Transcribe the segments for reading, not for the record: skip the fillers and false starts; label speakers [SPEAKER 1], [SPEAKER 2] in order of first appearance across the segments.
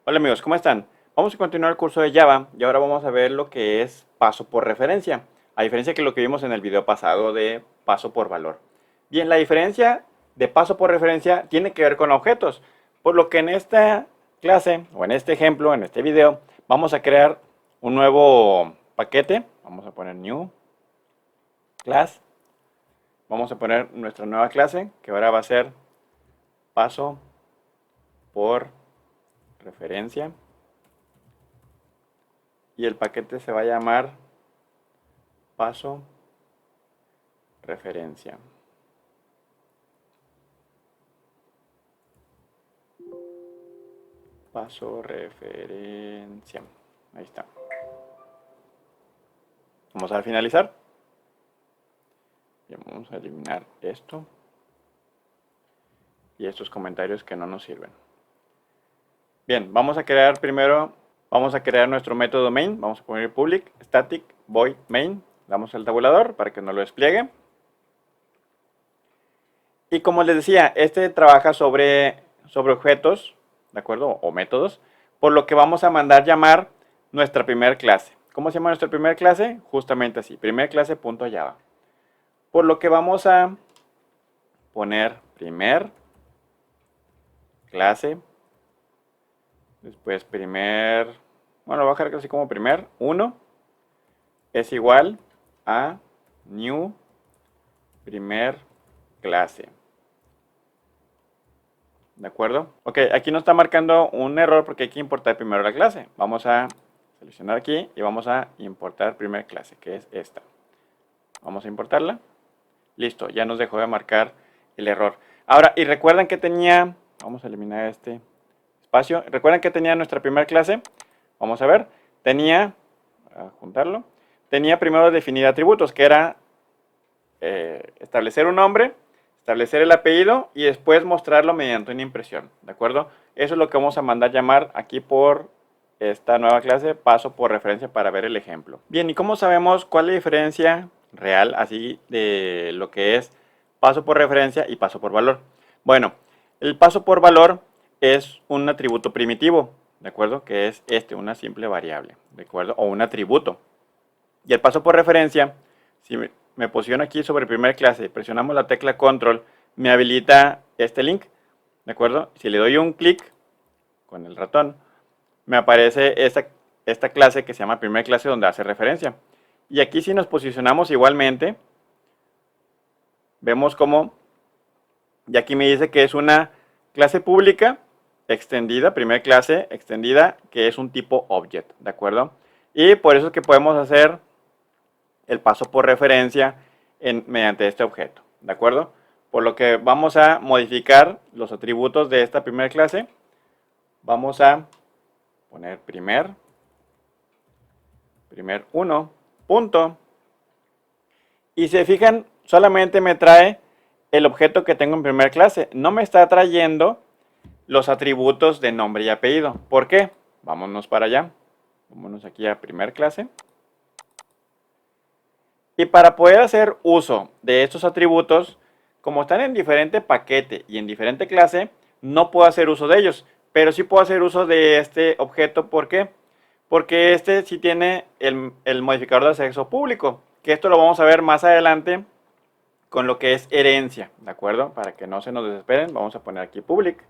[SPEAKER 1] Hola amigos, ¿cómo están? Vamos a continuar el curso de Java y ahora vamos a ver lo que es paso por referencia, a diferencia que lo que vimos en el video pasado de paso por valor. Bien, la diferencia de paso por referencia tiene que ver con objetos, por lo que en esta clase o en este ejemplo, en este video, vamos a crear un nuevo paquete. Vamos a poner new class. Vamos a poner nuestra nueva clase que ahora va a ser paso por referencia. Y el paquete se va a llamar paso referencia. Paso referencia. Ahí está. Vamos a finalizar. Bien, vamos a eliminar esto y estos comentarios que no nos sirven. Bien, vamos a crear primero, vamos a crear nuestro método main. Vamos a poner public static void main. Damos al tabulador para que nos lo despliegue. Y como les decía, este trabaja sobre objetos, ¿de acuerdo? O métodos, por lo que vamos a mandar llamar nuestra primera clase. ¿Cómo se llama nuestra primera clase? Justamente así, primer clase.java. Por lo que vamos a poner primer clase, después bueno, lo voy a dejar así como primer, 1 es igual a new primer clase. ¿De acuerdo? Ok, aquí nos está marcando un error porque hay que importar primero la clase. Vamos a seleccionar aquí y vamos a importar primera clase, que es esta. Vamos a importarla. Listo, ya nos dejó de marcar el error. Ahora, y recuerden que tenía, vamos a eliminar este espacio. Recuerden que tenía nuestra primera clase. Vamos a ver, tenía, a juntarlo, tenía primero definir atributos, que era establecer un nombre, establecer el apellido y después mostrarlo mediante una impresión, ¿de acuerdo? Eso es lo que vamos a mandar llamar aquí por esta nueva clase, paso por referencia para ver el ejemplo. Bien, ¿y cómo sabemos cuál es la diferencia real así de lo que es paso por referencia y paso por valor? Bueno, el paso por valor es un atributo primitivo, ¿de acuerdo? Que es una simple variable, ¿de acuerdo? O un atributo. Y el paso por referencia, si me posiciono aquí sobre primera clase y presionamos la tecla control, me habilita este link, ¿de acuerdo? Si le doy un clic con el ratón, me aparece esta clase que se llama primera clase donde hace referencia. Y aquí si nos posicionamos igualmente, vemos como, y aquí me dice que es una clase pública extendida, primera clase extendida, que es un tipo object, ¿de acuerdo? Y por eso es que podemos hacer el paso por referencia mediante este objeto, ¿de acuerdo? Por lo que vamos a modificar los atributos de esta primera clase. Vamos a poner primer 1, punto. Y si se fijan, solamente me trae el objeto que tengo en primera clase. No me está trayendo los atributos de nombre y apellido. ¿Por qué? Vámonos para allá. Vámonos aquí a primera clase. Y para poder hacer uso de estos atributos, como están en diferente paquete y en diferente clase, no puedo hacer uso de ellos. Pero sí puedo hacer uso de este objeto. ¿Por qué? Porque este sí tiene el modificador de acceso público. Que esto lo vamos a ver más adelante con lo que es herencia. ¿De acuerdo? Para que no se nos desesperen, vamos a poner aquí public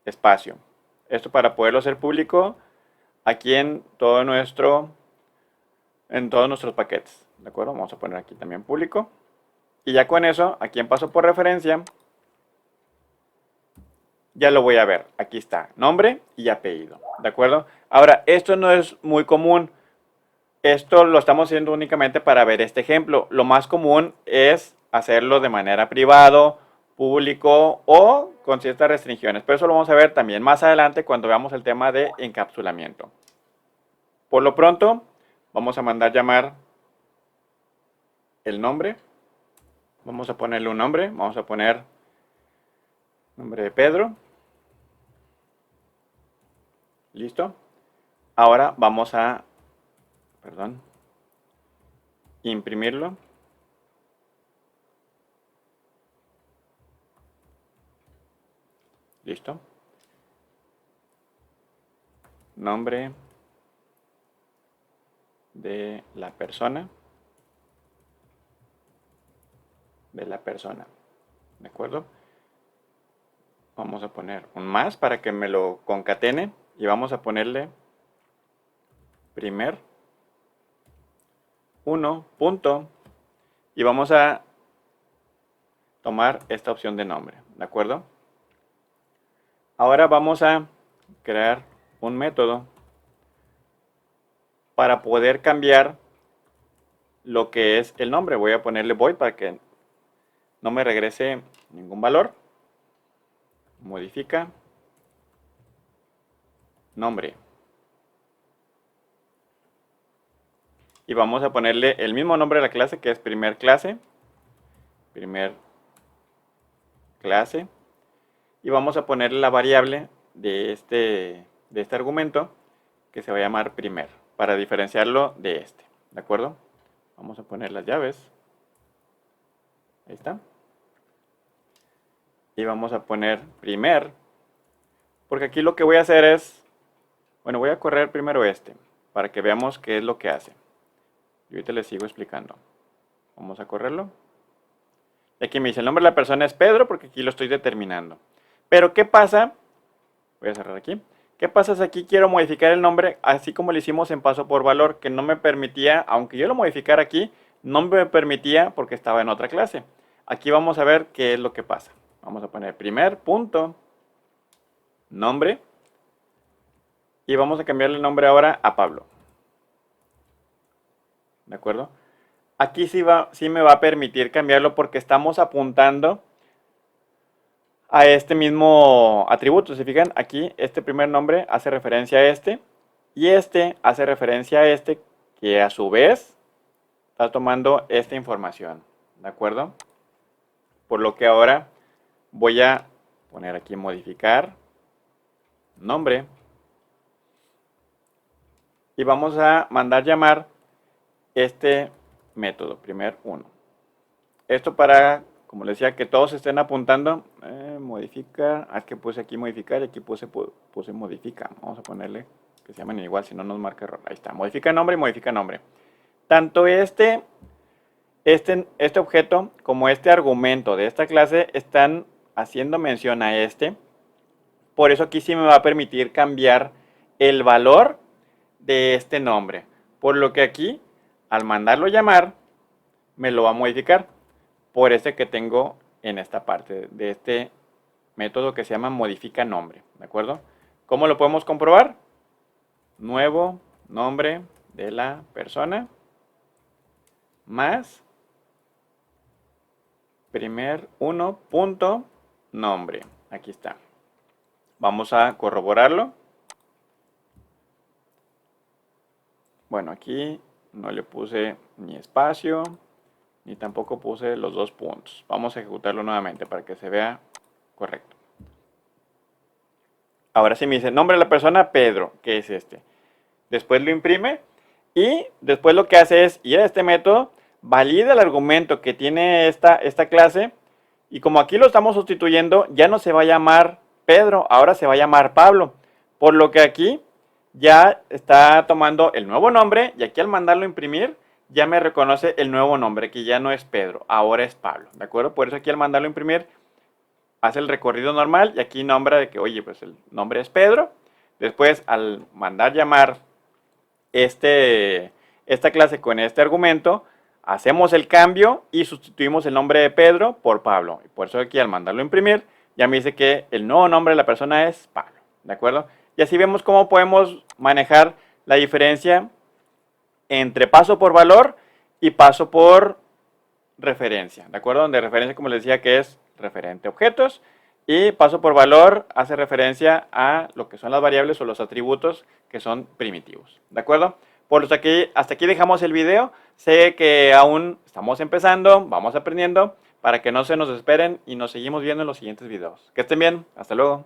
[SPEAKER 1] espacio. Esto para poderlo hacer público aquí en todos nuestros paquetes. ¿De acuerdo? Vamos a poner aquí también público. Y ya con eso, aquí en paso por referencia, ya lo voy a ver. Aquí está, nombre y apellido. ¿De acuerdo? Ahora, esto no es muy común. Esto lo estamos haciendo únicamente para ver este ejemplo. Lo más común es hacerlo de manera privado, público o con ciertas restricciones. Pero eso lo vamos a ver también más adelante cuando veamos el tema de encapsulamiento. Por lo pronto, vamos a mandar llamar el nombre. Vamos a ponerle un nombre. Vamos a poner nombre de Pedro. ¿Listo? Ahora vamos a, imprimirlo. ¿Listo? nombre de la persona. ¿De acuerdo? Vamos a poner un más para que me lo concatene y vamos a ponerle primer 1 punto y vamos a tomar esta opción de nombre, ¿de acuerdo? Ahora vamos a crear un método para poder cambiar lo que es el nombre. Voy a ponerle void para que no me regrese ningún valor. Modifica nombre. Y vamos a ponerle el mismo nombre de la clase, que es primer clase. Y vamos a ponerle la variable de este argumento, que se va a llamar primer, para diferenciarlo de este. ¿De acuerdo? Vamos a poner las llaves. Ahí está. Y vamos a poner primer, porque aquí lo que voy a hacer es, bueno, voy a correr primero para que veamos qué es lo que hace. Y ahorita les sigo explicando. Vamos a correrlo. Y aquí me dice el nombre de la persona es Pedro, porque aquí lo estoy determinando. Pero ¿qué pasa? Voy a cerrar aquí. ¿Qué pasa si aquí quiero modificar el nombre, así como lo hicimos en paso por valor, que no me permitía, aunque yo lo modificara aquí, no me permitía porque estaba en otra clase? Aquí vamos a ver qué es lo que pasa. Vamos a poner primer punto nombre y vamos a cambiarle el nombre ahora a Pablo. ¿De acuerdo? Aquí sí me va a permitir cambiarlo porque estamos apuntando a este mismo atributo. Si fijan, aquí este primer nombre hace referencia a este y este hace referencia a este, que a su vez está tomando esta información. ¿De acuerdo? Por lo que ahora voy a poner aquí modificar nombre y vamos a mandar llamar este método primer 1. Esto para, como les decía, que todos estén apuntando. Modificar, es que puse aquí modificar y aquí puse modifica. Vamos a ponerle que se llamen igual, si no nos marca error. Ahí está, modifica nombre y modifica nombre. Tanto este objeto como este argumento de esta clase están haciendo mención a este. Por eso aquí sí me va a permitir cambiar el valor de este nombre. Por lo que aquí, al mandarlo llamar, me lo va a modificar por este que tengo en esta parte de este método que se llama modifica nombre. ¿De acuerdo? ¿Cómo lo podemos comprobar? Nuevo nombre de la persona más primer 1 punto nombre. Aquí está. Vamos a corroborarlo. Bueno, aquí no le puse ni espacio, ni tampoco puse los 2 puntos. Vamos a ejecutarlo nuevamente para que se vea correcto. Ahora sí me dice nombre de la persona Pedro, que es este. Después lo imprime y después lo que hace es ir a este método, valida el argumento que tiene esta clase y como aquí lo estamos sustituyendo, ya no se va a llamar Pedro, ahora se va a llamar Pablo. Por lo que aquí ya está tomando el nuevo nombre y aquí al mandarlo a imprimir ya me reconoce el nuevo nombre, que ya no es Pedro, ahora es Pablo, ¿de acuerdo? Por eso aquí al mandarlo a imprimir hace el recorrido normal y aquí nombra de que, oye, pues el nombre es Pedro. Después al mandar llamar esta clase con este argumento, hacemos el cambio y sustituimos el nombre de Pedro por Pablo. Y por eso aquí al mandarlo a imprimir ya me dice que el nuevo nombre de la persona es Pablo, ¿de acuerdo? Y así vemos cómo podemos manejar la diferencia entre paso por valor y paso por referencia, ¿de acuerdo? Donde referencia, como les decía, que es referente a objetos y paso por valor hace referencia a lo que son las variables o los atributos que son primitivos, ¿de acuerdo? Por hasta aquí dejamos el video. Sé que aún estamos empezando, vamos aprendiendo, para que no se nos esperen y nos seguimos viendo en los siguientes videos. Que estén bien, hasta luego.